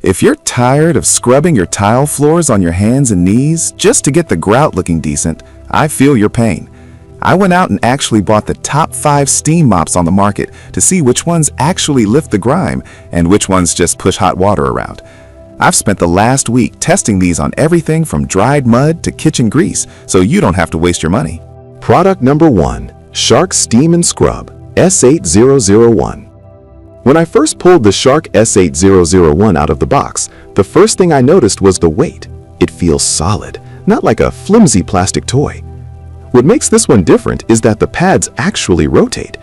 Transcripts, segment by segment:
If you're tired of scrubbing your tile floors on your hands and knees just to get the grout looking decent, I feel your pain. I went out and actually bought the top 5 steam mops on the market to see which ones actually lift the grime and which ones just push hot water around. I've spent the last week testing these on everything from dried mud to kitchen grease, so you don't have to waste your money. Product number 1. Shark Steam and Scrub S8001. When I first pulled the Shark S8001 out of the box, the first thing I noticed was the weight. It feels solid, not like a flimsy plastic toy. What makes this one different is that the pads actually rotate.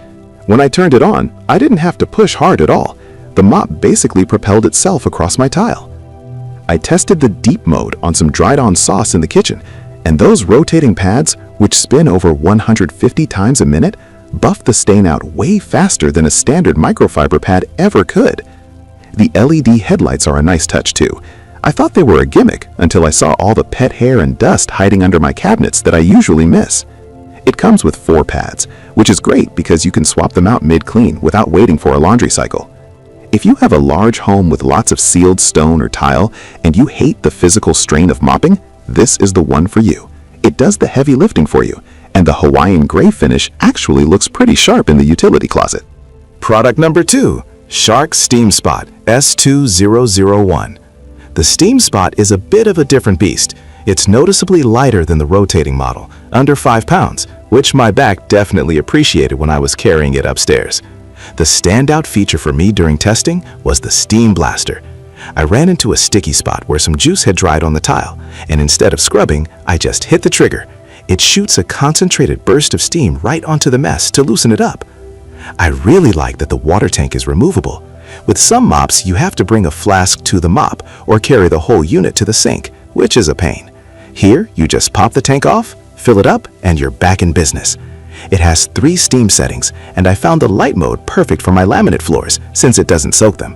When I turned it on, I didn't have to push hard at all. The mop basically propelled itself across my tile. I tested the deep mode on some dried-on sauce in the kitchen, and those rotating pads, which spin over 150 times a minute, buff the stain out way faster than a standard microfiber pad ever could. The LED headlights are a nice touch too. I thought they were a gimmick until I saw all the pet hair and dust hiding under my cabinets that I usually miss. It comes with 4 pads, which is great because you can swap them out mid-clean without waiting for a laundry cycle. If you have a large home with lots of sealed stone or tile and you hate the physical strain of mopping, this is the one for you. It does the heavy lifting for you, and the Hawaiian gray finish actually looks pretty sharp in the utility closet. Product number 2. Shark Steam Spot S2001. The Steam Spot is a bit of a different beast. It's noticeably lighter than the rotating model, under 5 pounds, which my back definitely appreciated when I was carrying it upstairs. The standout feature for me during testing was the steam blaster. I ran into a sticky spot where some juice had dried on the tile, and instead of scrubbing, I just hit the trigger. It shoots a concentrated burst of steam right onto the mess to loosen it up. I really like that the water tank is removable. With some mops, you have to bring a flask to the mop or carry the whole unit to the sink, which is a pain. Here, you just pop the tank off, fill it up, and you're back in business. It has 3 steam settings, and I found the light mode perfect for my laminate floors since it doesn't soak them.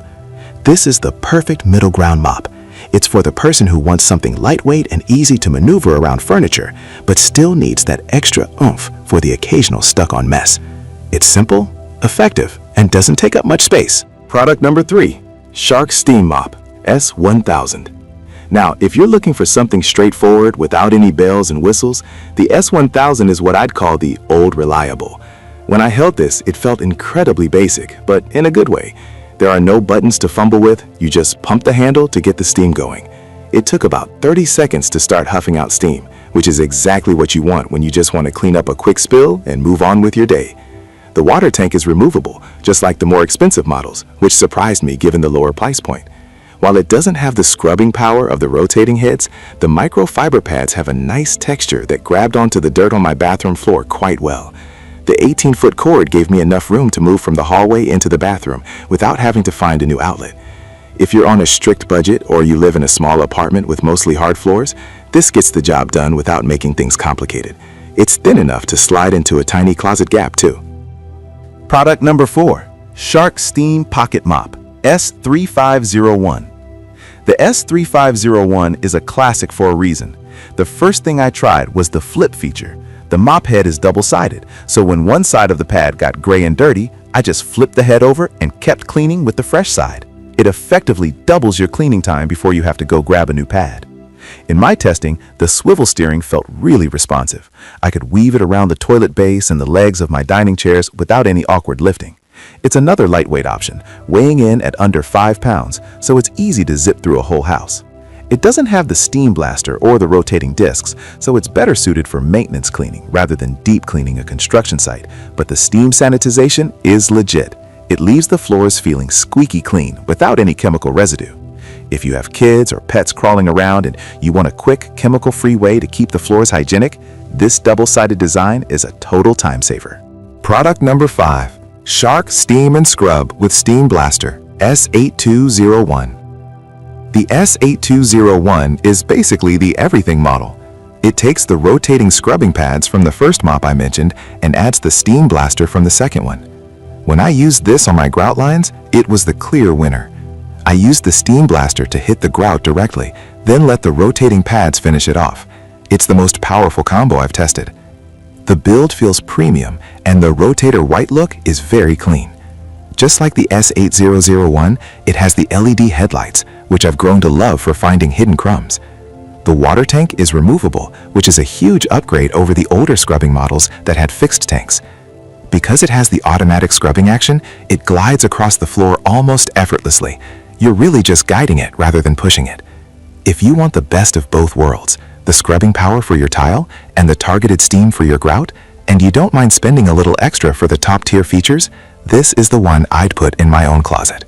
This is the perfect middle ground mop. It's for the person who wants something lightweight and easy to maneuver around furniture, but still needs that extra oomph for the occasional stuck-on mess. It's simple, effective, and doesn't take up much space. Product number 3. Shark Steam Mop S1000. Now, if you're looking for something straightforward without any bells and whistles, the S1000 is what I'd call the old reliable. When I held this, it felt incredibly basic, but in a good way. There are no buttons to fumble with, you just pump the handle to get the steam going. It took about 30 seconds to start huffing out steam, which is exactly what you want when you just want to clean up a quick spill and move on with your day. The water tank is removable, just like the more expensive models, which surprised me given the lower price point. While it doesn't have the scrubbing power of the rotating heads, the microfiber pads have a nice texture that grabbed onto the dirt on my bathroom floor quite well. The 18-foot cord gave me enough room to move from the hallway into the bathroom without having to find a new outlet. If you're on a strict budget or you live in a small apartment with mostly hard floors, this gets the job done without making things complicated. It's thin enough to slide into a tiny closet gap too. Product number 4. Shark Steam Pocket Mop S3501. The S3501 is a classic for a reason. The first thing I tried was the flip feature. The mop head is double-sided, so when one side of the pad got gray and dirty, I just flipped the head over and kept cleaning with the fresh side. It effectively doubles your cleaning time before you have to go grab a new pad. In my testing, the swivel steering felt really responsive. I could weave it around the toilet base and the legs of my dining chairs without any awkward lifting. It's another lightweight option, weighing in at under 5 pounds, so it's easy to zip through a whole house. It doesn't have the steam blaster or the rotating discs, so it's better suited for maintenance cleaning rather than deep cleaning a construction site, but the steam sanitization is legit. It leaves the floors feeling squeaky clean without any chemical residue. If you have kids or pets crawling around and you want a quick, chemical-free way to keep the floors hygienic, this double-sided design is a total time saver. Product number 5. Shark Steam and Scrub with Steam Blaster S8201. The S8201 is basically the everything model. It takes the rotating scrubbing pads from the first mop I mentioned and adds the steam blaster from the second one. When I used this on my grout lines, it was the clear winner. I used the steam blaster to hit the grout directly, then let the rotating pads finish it off. It's the most powerful combo I've tested. The build feels premium, and the rotator white look is very clean. Just like the S8001, it has the LED headlights, which I've grown to love for finding hidden crumbs. The water tank is removable, which is a huge upgrade over the older scrubbing models that had fixed tanks. Because it has the automatic scrubbing action, it glides across the floor almost effortlessly. You're really just guiding it rather than pushing it. If you want the best of both worlds, the scrubbing power for your tile and the targeted steam for your grout, and you don't mind spending a little extra for the top-tier features, this is the one I'd put in my own closet.